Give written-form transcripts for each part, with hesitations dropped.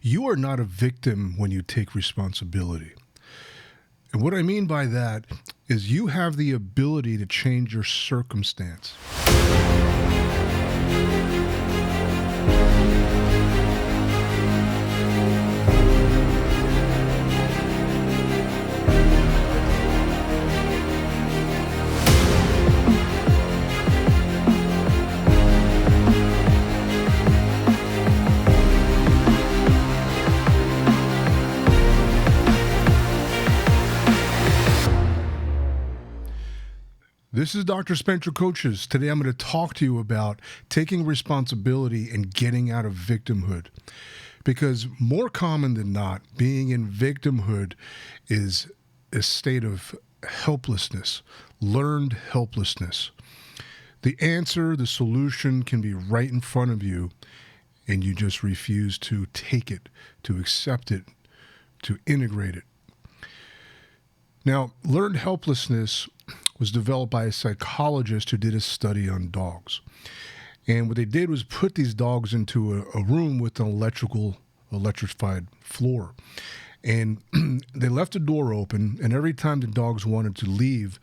You are not a victim when you take responsibility. And what I mean by that is you have the ability to change your circumstance. This is Dr. Spencer Coaches. Today I'm going to talk to you about taking responsibility and getting out of victimhood. Because more common than not, being in victimhood is a state of helplessness, learned helplessness. The answer, the solution can be right in front of you, and you just refuse to take it, to accept it, to integrate it. Now, learned helplessness was developed by a psychologist who did a study on dogs. And what they did was put these dogs into a room with an electrified floor. And they left the door open, and every time the dogs wanted to leave,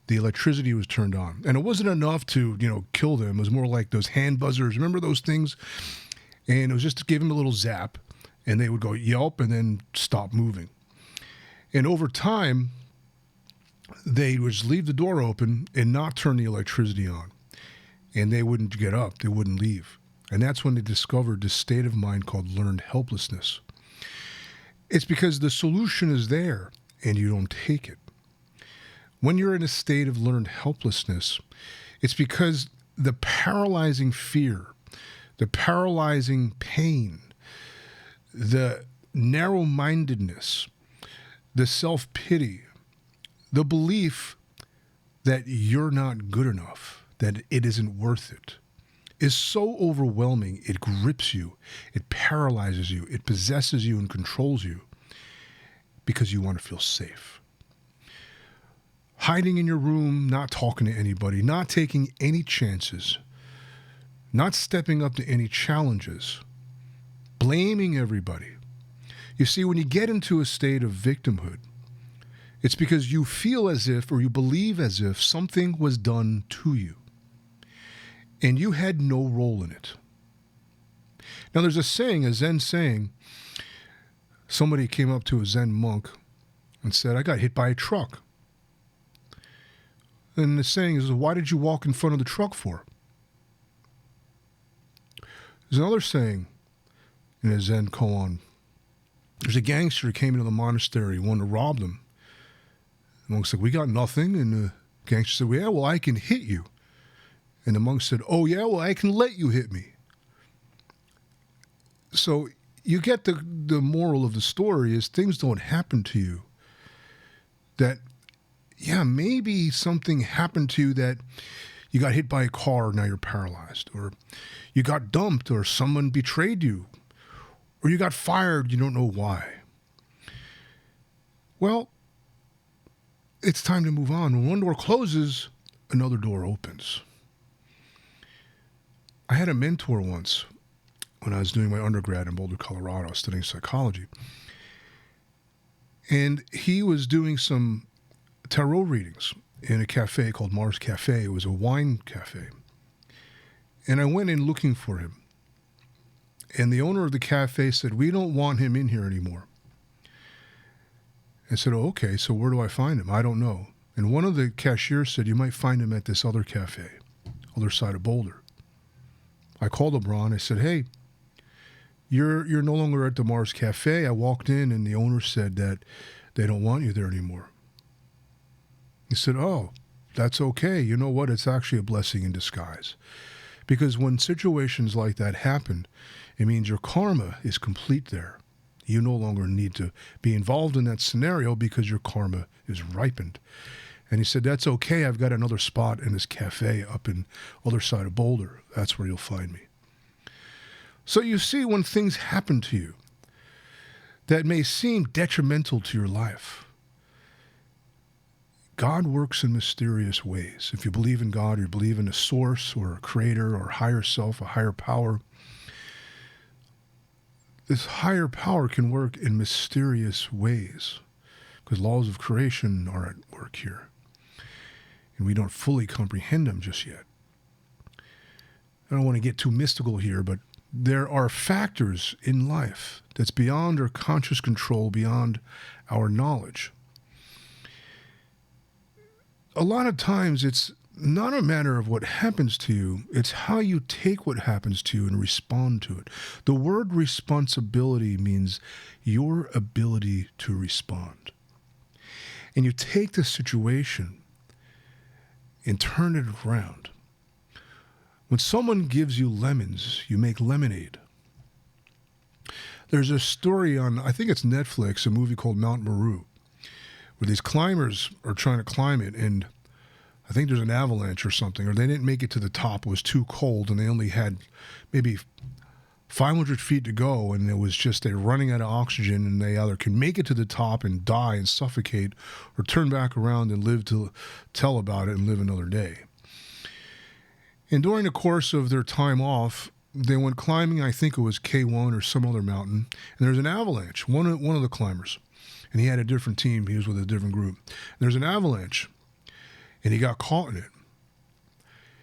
the electricity was turned on. And it wasn't enough to, kill them. It was more like those hand buzzers. Remember those things? And it was just to give them a little zap, and they would go yelp and then stop moving. And over time, they would just leave the door open and not turn the electricity on. And they wouldn't get up. They wouldn't leave. And that's when they discovered this state of mind called learned helplessness. It's because the solution is there and you don't take it. When you're in a state of learned helplessness, it's because the paralyzing fear, the paralyzing pain, the narrow-mindedness, the self-pity, the belief that you're not good enough, that it isn't worth it, is so overwhelming, it grips you, it paralyzes you, it possesses you and controls you because you want to feel safe. Hiding in your room, not talking to anybody, not taking any chances, not stepping up to any challenges, blaming everybody. You see, when you get into a state of victimhood, it's because you feel as if, or you believe as if, something was done to you, and you had no role in it. Now, there's a Zen saying, somebody came up to a Zen monk and said, I got hit by a truck. And the saying is, why did you walk in front of the truck for? There's another saying in a Zen koan. There's a gangster who came into the monastery, wanted to rob them. The monk said, we got nothing. And the gangster said, well, yeah, well, I can hit you. And the monk said, oh, yeah, well, I can let you hit me. So you get the moral of the story is things don't happen to you. That, yeah, maybe something happened to you that you got hit by a car, now you're paralyzed. Or you got dumped, or someone betrayed you. Or you got fired, you don't know why. Well, it's time to move on. When one door closes, another door opens. I had a mentor once when I was doing my undergrad in Boulder, Colorado, studying psychology. And he was doing some tarot readings in a cafe called Mars Cafe. It was a wine cafe. And I went in looking for him. And the owner of the cafe said, we don't want him in here anymore. I said, oh, okay, so where do I find him? I don't know. And one of the cashiers said, you might find him at this other cafe, other side of Boulder. I called LeBron. I said, hey, you're no longer at the Mars Cafe. I walked in, and the owner said that they don't want you there anymore. He said, oh, that's okay. You know what? It's actually a blessing in disguise. Because when situations like that happen, it means your karma is complete there. You no longer need to be involved in that scenario because your karma is ripened. And he said, that's okay. I've got another spot in this cafe up in other side of Boulder. That's where you'll find me. So you see, when things happen to you that may seem detrimental to your life, God works in mysterious ways. If you believe in God, or you believe in a source or a creator or a higher self, a higher power, this higher power can work in mysterious ways because laws of creation are at work here. And we don't fully comprehend them just yet. I don't want to get too mystical here, but there are factors in life that's beyond our conscious control, beyond our knowledge. A lot of times it's not a matter of what happens to you, it's how you take what happens to you and respond to it. The word responsibility means your ability to respond. And you take the situation and turn it around. When someone gives you lemons, you make lemonade. There's a story on, I think it's Netflix, a movie called Mount Meru, where these climbers are trying to climb it, and I think there's an avalanche or something, or they didn't make it to the top. It was too cold, and they only had maybe 500 feet to go, and it was just they're running out of oxygen, and they either can make it to the top and die and suffocate, or turn back around and live to tell about it and live another day. And during the course of their time off, they went climbing, I think it was K1 or some other mountain, and there's an avalanche, one of the climbers. And he had a different team, he was with a different group. And there's an avalanche, and he got caught in it.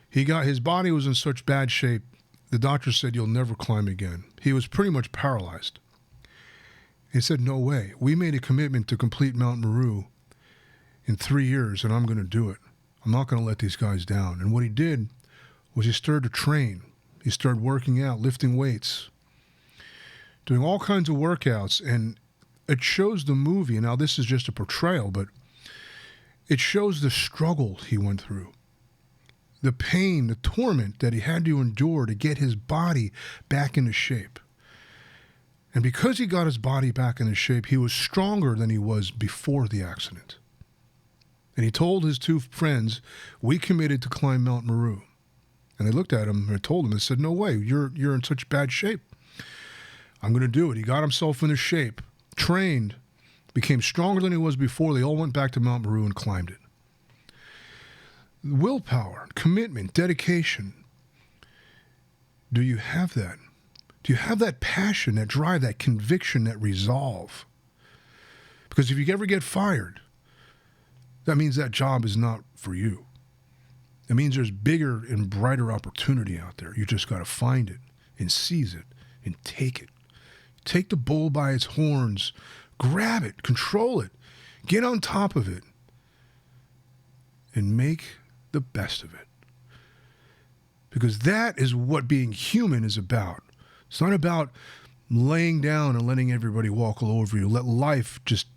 His body was in such bad shape, the doctor said, "You'll never climb again." He was pretty much paralyzed. He said, "No way. We made a commitment to complete Mount Meru in 3 years, and I'm going to do it. I'm not going to let these guys down." And what he did was he started to train. He started working out, lifting weights, doing all kinds of workouts. And it shows the movie, and now this is just a portrayal, but it shows the struggle he went through, the pain, the torment that he had to endure to get his body back into shape. And because he got his body back into shape, he was stronger than he was before the accident. And he told his two friends, "We committed to climb Mount Meru." And they looked at him and told him, they said, "No way, you're in such bad shape. I'm going to do it." He got himself into shape, trained, became stronger than he was before. They all went back to Mount Meru and climbed it. Willpower, commitment, dedication. Do you have that? Do you have that passion, that drive, that conviction, that resolve? Because if you ever get fired, that means that job is not for you. It means there's bigger and brighter opportunity out there. You just got to find it and seize it and take it. Take the bull by its horns, grab it, control it, get on top of it, and make the best of it. Because that is what being human is about. It's not about laying down and letting everybody walk all over you. Let life just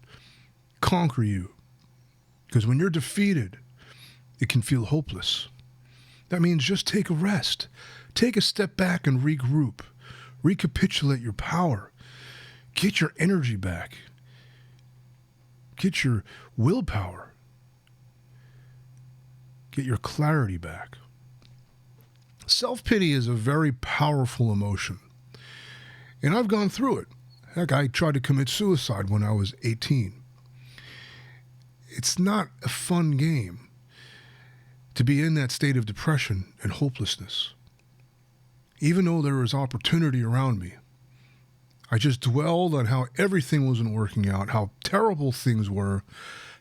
conquer you. Because when you're defeated, it can feel hopeless. That means just take a rest. Take a step back and regroup. Recapitulate your power. Get your energy back. Get your willpower. Get your clarity back. Self-pity is a very powerful emotion. And I've gone through it. Heck, I tried to commit suicide when I was 18. It's not a fun game to be in that state of depression and hopelessness. Even though there was opportunity around me, I just dwelled on how everything wasn't working out, how terrible things were,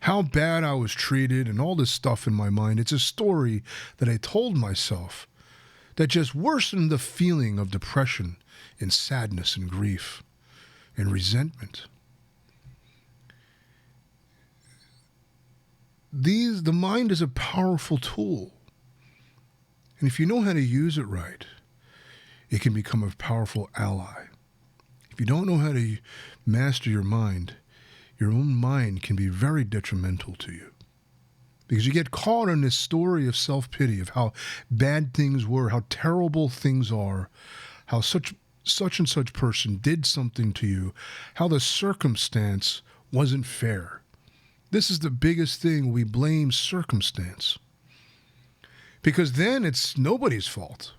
how bad I was treated, and all this stuff in my mind. It's a story that I told myself that just worsened the feeling of depression and sadness and grief and resentment. The mind is a powerful tool. And if you know how to use it right, it can become a powerful ally. If you don't know how to master your own mind can be very detrimental to you. Because you get caught in this story of self-pity, of how bad things were, how terrible things are, how such and such person did something to you, how the circumstance wasn't fair. This is the biggest thing. We blame circumstance. Because then it's nobody's fault.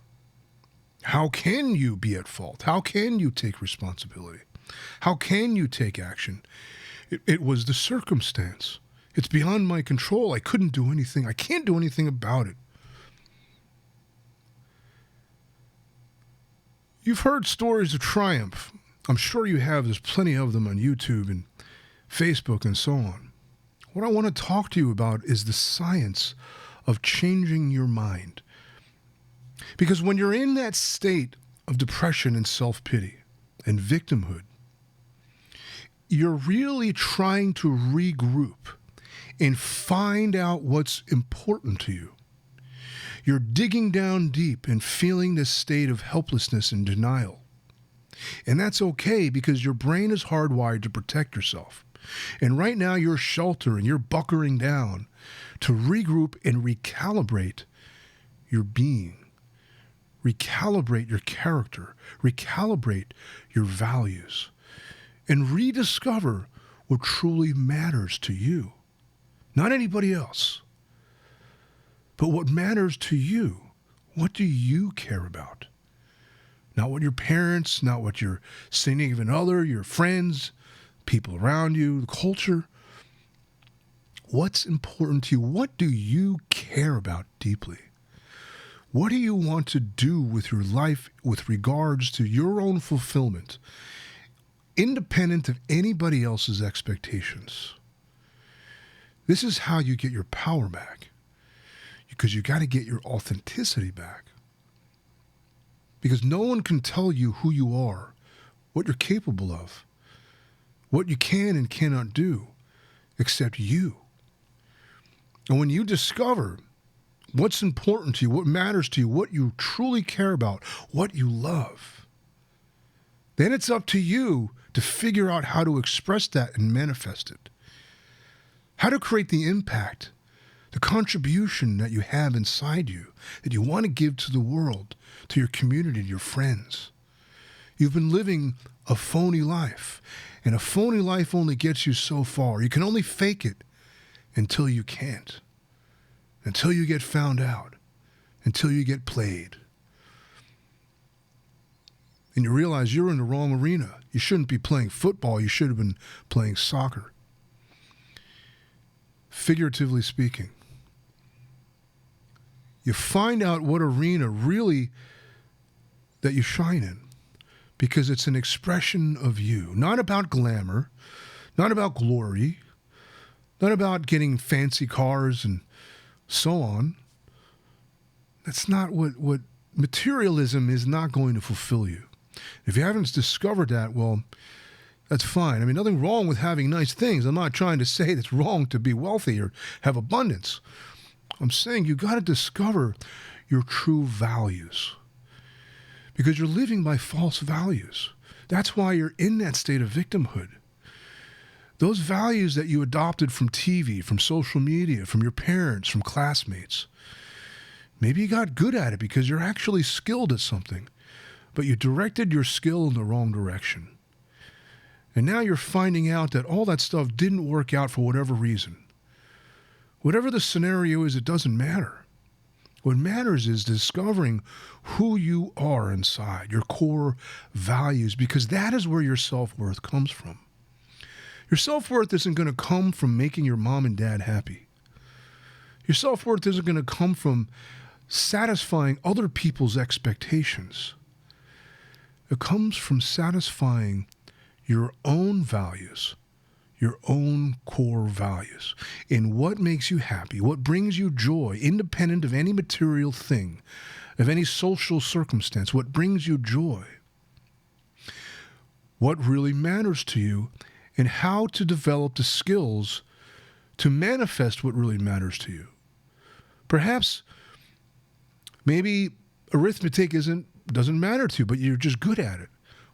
How can you be at fault? How can you take responsibility? How can you take action? It was the circumstance. It's beyond my control. I couldn't do anything. I can't do anything about it. You've heard stories of triumph. I'm sure you have. There's plenty of them on YouTube and Facebook and so on. What I want to talk to you about is the science of changing your mind. Because when you're in that state of depression and self-pity and victimhood, you're really trying to regroup and find out what's important to you. You're digging down deep and feeling this state of helplessness and denial. And that's okay because your brain is hardwired to protect yourself. And right now you're sheltering, you're bunkering down to regroup and recalibrate your being, recalibrate your character, recalibrate your values, and rediscover what truly matters to you. Not anybody else, but what matters to you. What do you care about? Not what your parents, not what your significant other, your friends, people around you, the culture. What's important to you? What do you care about deeply? What do you want to do with your life with regards to your own fulfillment, independent of anybody else's expectations? This is how you get your power back, because you got to get your authenticity back. Because no one can tell you who you are, what you're capable of, what you can and cannot do, except you. And when you discover what's important to you, what matters to you, what you truly care about, what you love, then it's up to you to figure out how to express that and manifest it. How to create the impact, the contribution that you have inside you, that you want to give to the world, to your community, to your friends. You've been living a phony life, and a phony life only gets you so far. You can only fake it until you can't, until you get found out, until you get played. And you realize you're in the wrong arena. You shouldn't be playing football. You should have been playing soccer. Figuratively speaking. You find out what arena really that you shine in, because it's an expression of you, not about glamour, not about glory, not about getting fancy cars and so on. That's not what materialism is not going to fulfill you. If you haven't discovered that, well, that's fine. I mean, nothing wrong with having nice things. I'm not trying to say it's wrong to be wealthy or have abundance. I'm saying you got to discover your true values, because you're living by false values. That's why you're in that state of victimhood. Those values that you adopted from TV, from social media, from your parents, from classmates. Maybe you got good at it because you're actually skilled at something, but you directed your skill in the wrong direction. And now you're finding out that all that stuff didn't work out for whatever reason. Whatever the scenario is, it doesn't matter. What matters is discovering who you are inside, your core values, because that is where your self-worth comes from. Your self-worth isn't going to come from making your mom and dad happy. Your self-worth isn't going to come from satisfying other people's expectations. It comes from satisfying your own values, your own core values, in what makes you happy, what brings you joy, independent of any material thing, of any social circumstance, what brings you joy, what really matters to you, and how to develop the skills to manifest what really matters to you. Perhaps, maybe arithmetic doesn't matter to you, but you're just good at it.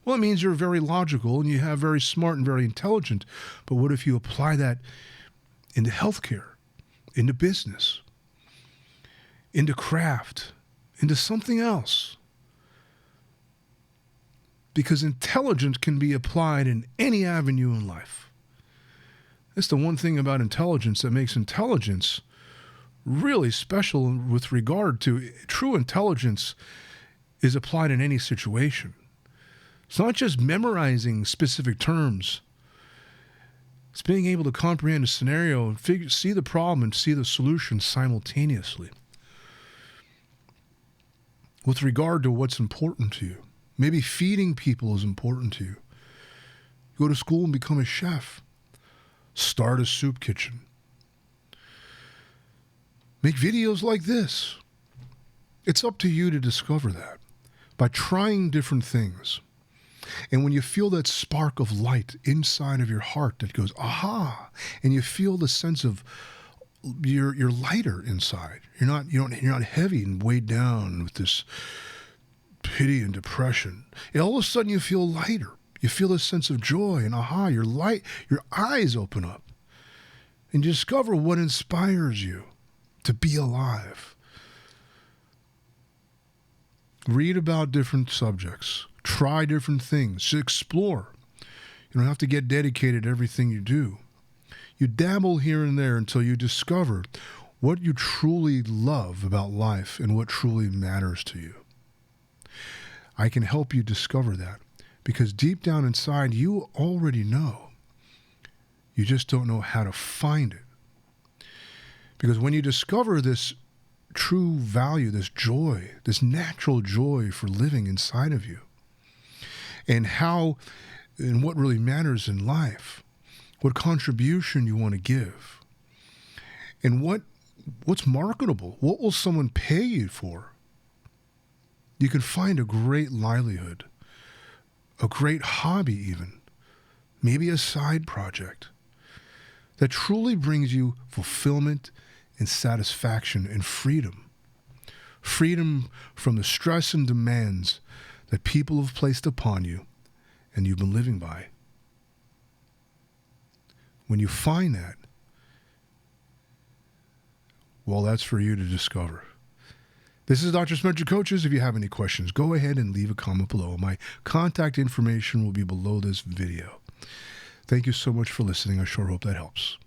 Well, it means you're very logical and you have very smart and very intelligent. But what if you apply that into healthcare, into business, into craft, into something else? Because intelligence can be applied in any avenue in life. That's the one thing about intelligence that makes intelligence really special with regard to true intelligence is applied in any situation. It's not just memorizing specific terms. It's being able to comprehend a scenario and see the problem and see the solution simultaneously. With regard to what's important to you. Maybe feeding people is important to you. Go to school and become a chef. Start a soup kitchen. Make videos like this. It's up to you to discover that by trying different things. And when you feel that spark of light inside of your heart that goes, aha, and you feel the sense of you're lighter inside. You're not heavy and weighed down with this pity and depression. And all of a sudden you feel lighter. You feel a sense of joy and aha, you're light, your eyes open up. And you discover what inspires you to be alive. Read about different subjects. Try different things. Explore. You don't have to get dedicated to everything you do. You dabble here and there until you discover what you truly love about life and what truly matters to you. I can help you discover that because deep down inside, you already know. You just don't know how to find it. Because when you discover this true value, this joy, this natural joy for living inside of you, and what really matters in life, what contribution you want to give, and what's marketable, what will someone pay you for, you can find a great livelihood, a great hobby even, maybe a side project that truly brings you fulfillment and satisfaction and freedom. Freedom from the stress and demands that people have placed upon you and you've been living by. When you find that, well, that's for you to discover. This is Dr. Spencer Coaches. If you have any questions, go ahead and leave a comment below. My contact information will be below this video. Thank you so much for listening. I sure hope that helps.